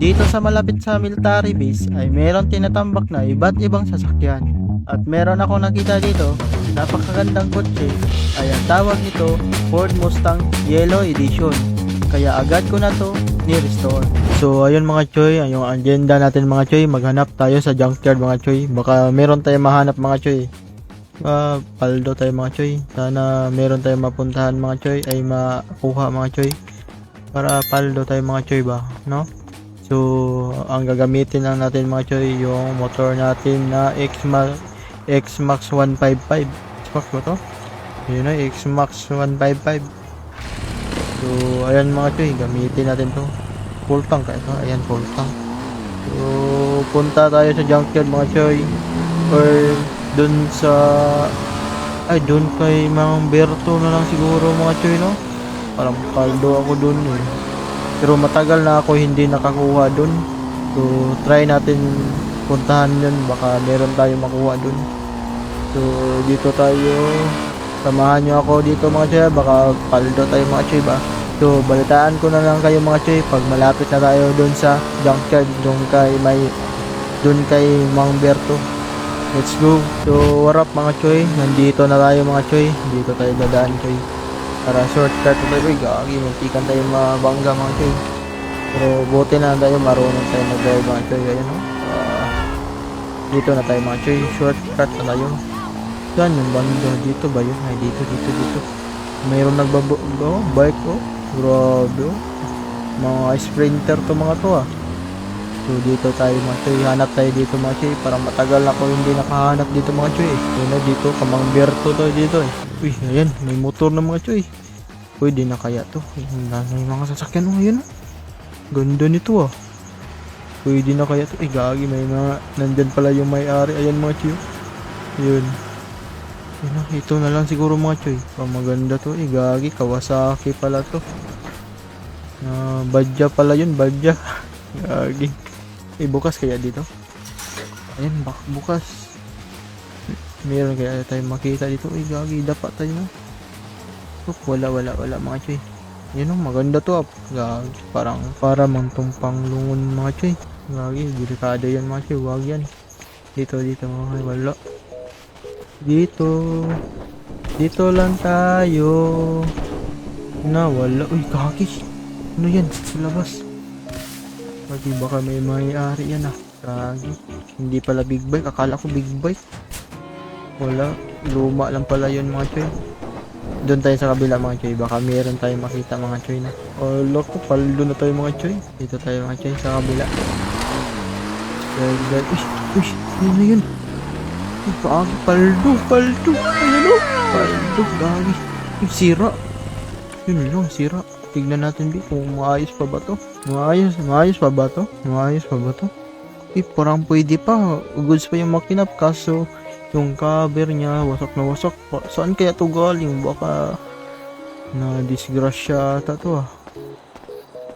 Dito sa malapit sa military base ay meron tinatambak na iba't ibang sasakyan. At meron ako nakita dito, napakagandang kotse, ay ang tawag nito Ford Mustang Yellow Edition. Kaya agad ko na to ni-restore. So ayun mga choy, yung agenda natin mga choy, maghanap tayo sa junkyard mga choy. Baka meron tayong mahanap mga choy. Paldo tayo mga choy. Sana meron tayong mapuntahan mga choy ay makuha mga choy. Para paldo tayo mga choy ba, no? So, ang gagamitin lang natin mga choy, yung motor natin na X-Max 155. X-Max ba to? Yun na, X-Max 155. So, ayan mga choy, gamitin natin to. Full tank ito, ayan full tank. So, punta tayo sa junkyard mga choy. Or, dun sa... dun kay Mang Berto na lang siguro mga choy, no? Parang kaldo ako dun eh. Pero matagal na ako hindi nakakuha dun. So, try natin puntahan yun. Baka meron tayo makuha dun. So, dito tayo. Samahan nyo ako dito mga choy. Baka paldo tayo mga choy ba. So, balitaan ko na lang kayo mga choy. Pag malapit na tayo dun sa junkyard. Dun kay Mang Berto. Let's go. So, what up mga choy. Nandito na tayo mga choy. Dito tayo dadaan choy. Para shortcut tayo, gagi, muntikan tayo mabangga mga choy. Pero buti na tayo, marunong tayo mag-drive mga choy. Ayun o. Dito na tayo mga choy, shortcut na tayo. Saan yung banda? Dito ba yun? Ay, dito. Mayroon bike o. Grabe o. Mga sprinter to mga to ah. So dito tayo mga choy, hanap tayo dito mga choy. Parang matagal ako hindi nakahanap dito mga choy. Yun na dito, Kamang Berto tayo dito eh. Uy, ayan, may motor na mga choy. Pwede na kaya to. May mga sasakyan o, ayan o. Ganda nito ah. Pwede na kaya to. Gagi, may mga, nandyan pala yung may-ari. Ayan mga choy. Yun. Yun na, ito na lang siguro mga choy. Maganda to. Gagi, Kawasaki pala to. Badja pala yun, badja. Gagi. Bukas kaya dito. Ayan, bukas. Meron kaya tayo makita dito. Gagi, dapat tayo na. Wala mga choy. Yun o, maganda to. Gagi, para tumpang lungon mga choy. Gagi, delikado yan mga choy. Wag yan. Dito mga choy. Wala. Dito lang tayo. Wala. Uy, gagi. Ano yan? Sa labas. Gagi, baka may may-ari yan ah. Gagi. Hindi pala big bike. Akala ko big bike. Wala, luma lang pala yun mga choy. Doon tayo sa kabila mga choy. Baka meron tayong makita mga choy na. Loko, paldo na tayo mga choy. Dito tayo mga choy sa kabila. Uy, yun na yun. Gagi, paldo. Ayun o, paldo, gagi. Sira. Yun lang, sira. Tignan natin kung maayos pa ba to. Maayos pa ba to? Parang pwede pa. Goods pa yung makinap. Kaso yung cover niya wasak na wasak. Saan kaya to galing? Baka na disgrasya ata to ah.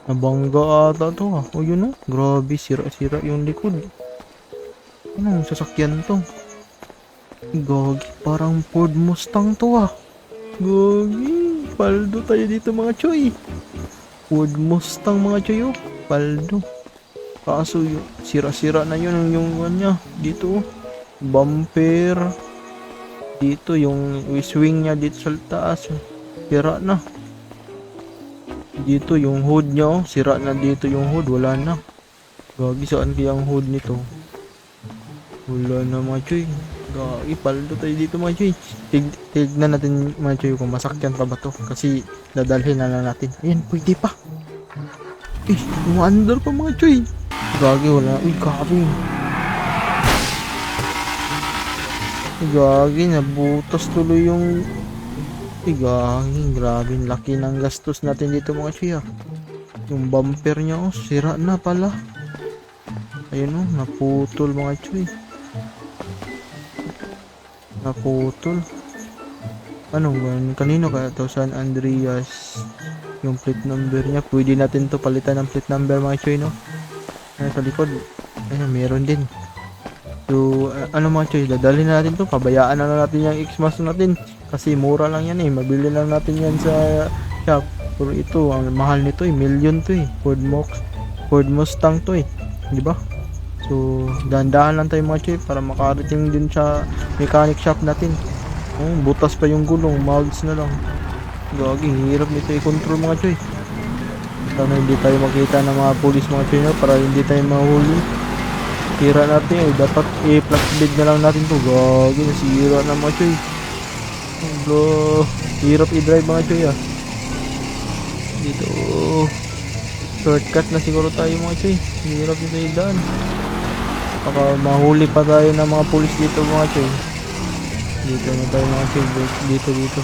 Nabangga ata to ah. O yun oh. Grabe, sira yung likod. Anong sasakyan to? Gagi, parang Ford Mustang to ah. Gagi, paldo tayo dito mga choy. Ford Mustang mga choy oh. Paldo. Kaso yung sira-sira na yun yung kanya dito oh. Bumper dito, yung swing niya dito sa taas sira na. Dito yung hood niya sira na. Dito yung hood, wala na. Gagi, saan kaya ang hood nito? Wala na mga choy. Gagi, paldo tayo dito mga choy. Tignan natin mga choy kung masakyan pa ba to. Kasi dadalhin na lang natin. Ayan, pwede pa. Umaandar pa mga choy. Gagi, wala. Uy, gagi. Gagi, nabutas tuloy yung... Gagi, grabe. Laki ng gastos natin dito mga choy ah. Yung bumper niya sira na pala. Ayun naputol mga choy. Naputol. Kanino kaya to? San Andreas. Yung plate number niya. Pwede natin to palitan ng plate number mga choy no? Sa likod. Ayun, meron din. So, mga choy, dadalhin na natin to. Pabayaan na natin yung X-Max natin. Kasi mura lang yan mabili lang natin yan sa shop. Pero ito, ang mahal nito million to Ford Ford Mustang to eh, di ba? So dahan-dahan lang tayo mga choy para makarating din sa mechanic shop natin. Oh, butas pa yung gulong, mags na lang. Gagi, hirap nito i-control mga choy. Sana hindi tayo makita ng mga pulis mga choy na para hindi tayo mahuli. Tira natin eh, dapat i-flat bed na lang natin to. Gagi, nasira na mga choy. Bro, hirap i-drive mga choy ah. Dito, shortcut na siguro tayo mga choy. Hirap nito i-daan. Baka mahuli pa tayo ng mga pulis dito mga choy. Dito na tayo mga choy. Dito.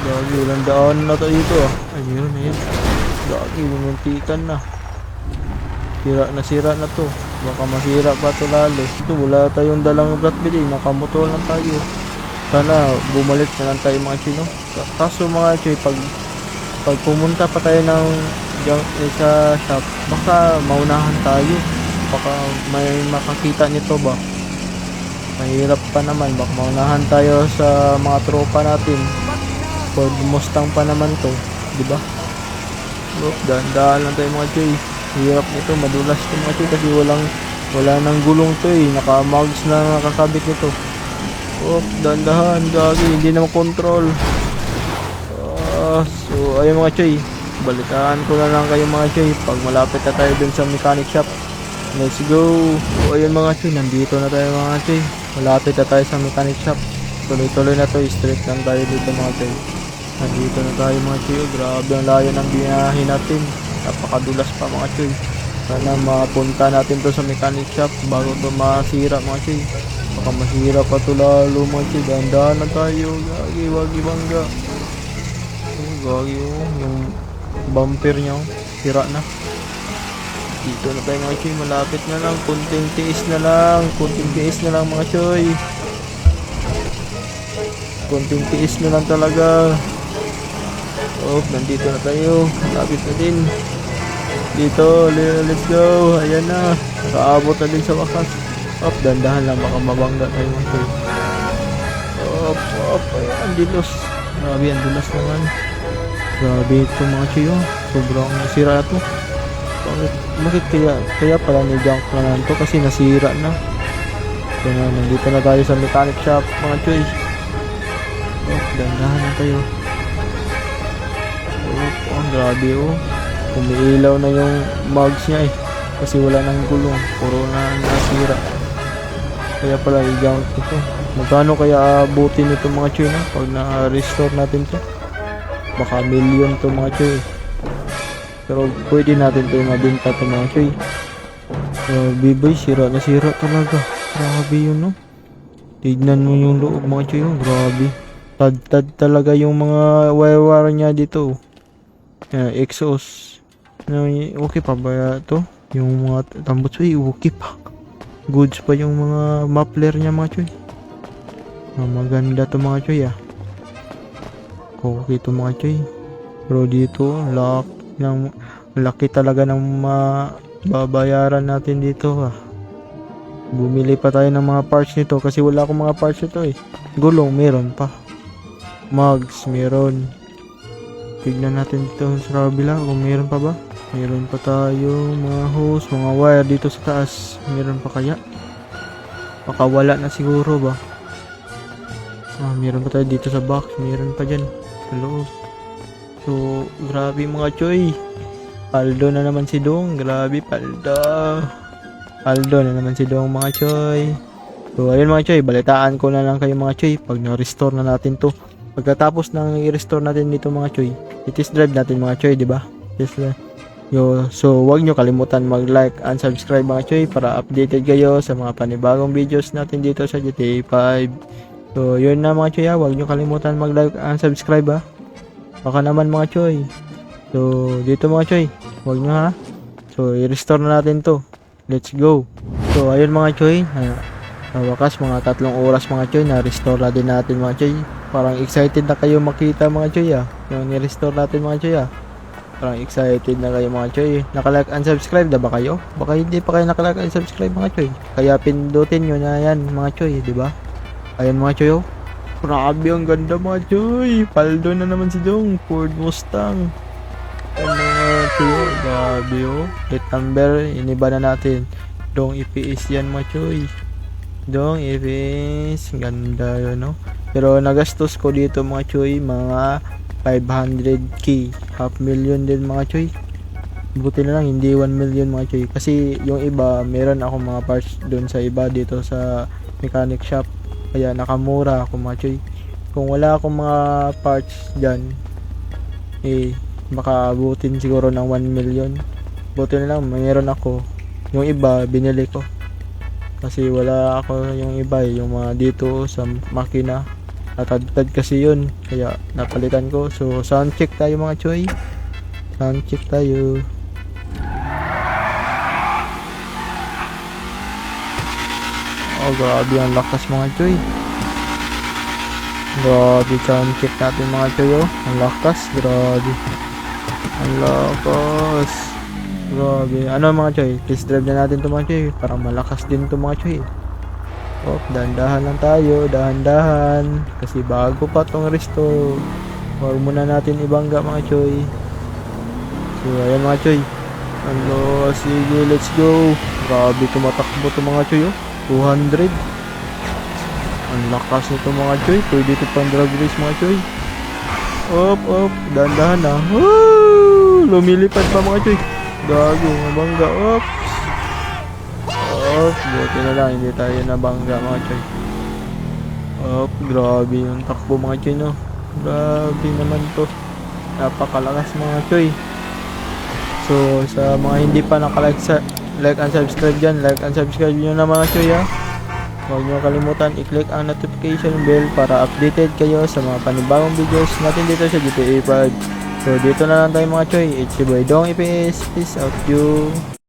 Gagi, walang daan na tayo dito ah. Ay, meron na yun. Gagi, bumuntikan na. Sira na to. Baka masira pa to lalo. Ito, wala tayong dalang flatbed eh. Nakamotor lang tayo. Sana bumalik na lang tayo mga choy, no? Kaso mga choy, pag pumunta pa tayo ng sa shop, baka maunahan tayo. Baka may makakita nito ba? Mahirap pa naman. Baka maunahan tayo sa mga tropa natin. Ford Mustang pa naman to, di ba? Look, dahan-dahan lang tayo mga choy. Hirap nito, madulas to mga choy kasi wala nang gulong to eh. Naka-mags na nakakabit nito. Oh, dahan-dahan, gagi, hindi na makontrol. So, ayun mga choy. Balitaan ko na lang kayo mga choy pag malapit na tayo dun sa mechanic shop. Let's go. So, ayun mga choy, nandito na tayo mga choy. Malapit na tayo sa mechanic shop. Tuloy-tuloy na to, straight lang tayo dito mga choy. Nandito na tayo mga choy. Grabe ang layo ng binahin natin. Napakadulas pa mga choy. Sana mapunta natin to sa mechanic shop bago to masira mga choy. Baka masira pa to lalo mga choy. Dahan-dahan na tayo. Gagi, wag ibangga. Oh, gagi oh. Yung bumper niya oh. Sira na. Dito na tayo mga choy. Malapit na lang. Kunting tiis na lang. Kunting tiis na lang mga choy. Kunting tiis na lang talaga. Oh, nandito na tayo. Malapit na din. Dito, let's go. Ayan na. Nakaabot na din sa wakas. Op, dandahan lang. Baka mabangga tayo mga choy. Op. Ayan, dilos. Grabe, ang dilas naman. Grabe ito mga choy oh. Sobrang nasira na to. Bakit kaya pala may junk na lang to kasi nasira na. Kaya nandito na tayo sa mechanic shop mga choy. Oh, dandahan na tayo. Oh, grabe oh. Umiilaw na yung mags niya eh. Kasi wala nang gulong. Puro na nasira. Kaya pala i-junk ito. Magkano kaya abutin ito mga choy na pag na-restore natin to? Baka million to mga choy. Pero pwede natin ito mabinta to mga choy. Bibay, sira na sira talaga. Grabe yun no. Tignan mo yung loob mga choy. Grabe. Tad talaga yung mga wire niya dito. Exhaust. Okay pa ba to? Yung mga tambot choy, okay pa. Goods pa yung mga muffler niya mga choy. Maganda to mga choy ah. Okay to mga choy. Pero dito, laki talaga ng babayaran natin dito ah. Bumili pa tayo ng mga parts nito kasi wala akong mga parts nito eh. Gulong meron pa. Mugs meron. Tignan natin dito sa kabila kung meron pa ba. Meron pa tayo mga hose, mga wire dito sa taas. Meron pa kaya? Baka wala na siguro ba. Meron pa tayo dito sa box. Meron pa dyan. Hello. So, grabe mga choy. Paldo na naman si Dong. Grabe, paldo. Paldo na naman si Dong mga choy. So, ayun mga choy. Balitaan ko na lang kayo mga choy pag na-restore na natin to. Pagkatapos nang i-restore natin dito mga choy, i-test drive natin mga choy, di ba? So, wag nyo kalimutan mag-like and subscribe mga choy para updated kayo sa mga panibagong videos natin dito sa GTA 5. So, yun na mga choy ha. Huwag nyo kalimutan mag-like and subscribe ha. Baka naman mga choy. So, dito mga choy. Huwag nyo ha. So, i-restore na natin to. Let's go. So, ayun mga choy. Wakas, mga 3 oras mga choy. Na-restore na din natin mga choy. Parang excited na kayo makita mga choy ha. Yung ni-restore natin mga choy ha. Parang excited na kayo mga choy. Naka-like and subscribe na ba kayo? Baka hindi pa kayo naka-like and subscribe mga choy. Kaya pindutin nyo na yan mga choy, di ba? Ayan mga choy oh. Grabe ang ganda mga choy. Paldo na naman si Dong. Ford Mustang. Ano mga choy. Grabe oh. Plate number, iniba na natin. Dong EPS yan mga choy. Dong EPS. Ganda yun no. Pero nagastos ko dito mga choy, mga 500k. Half million din mga choy. Buti na lang hindi 1 million mga choy. Kasi yung iba, meron ako mga parts doon sa iba dito sa mechanic shop. Kaya nakamura ako mga choy. Kung wala akong mga parts dyan, baka abutin siguro ng 1 million. Buti na lang mayroon ako. Yung iba binili ko kasi wala ako yung iba yung mga dito sa makina, natadtad kasi yun kaya napalitan ko. So sound check tayo mga choy, sound check tayo. Oh grabe ang lakas mga choy, grabe sound check natin mga choy oh. Ang lakas, grabe ang lakas, grabe. Ano mga choy, test drive na natin to mga choy para malakas din to mga choy. Oh, dahan-dahan lang tayo, dahan-dahan kasi bago pa tong resto. Huwag muna natin ibangga mga choy. So ayan mga choy, ano, sige let's go. Grabe tumatakbo to mga choy oh, 200. Ang lakas nito mga choy, pwede ito pang drag race mga choy. Op, dahan-dahan na. Woo! Lumilipad pa mga choy. Gago, nabangga. Oops. Buti na lang hindi tayo nabangga mga choy. Grabe yung takbo mga choy no. Grabe naman to. Napakalakas mga choy. So sa mga hindi pa nakalike like and subscribe dyan, like and subscribe nyo na mga choy ha. Huwag nyo kalimutan i-click ang notification bell para updated kayo sa mga panibagong videos natin dito sa GTA 5. So dito na lang tayo mga choy. It's your boy Dong EPS. Peace out you.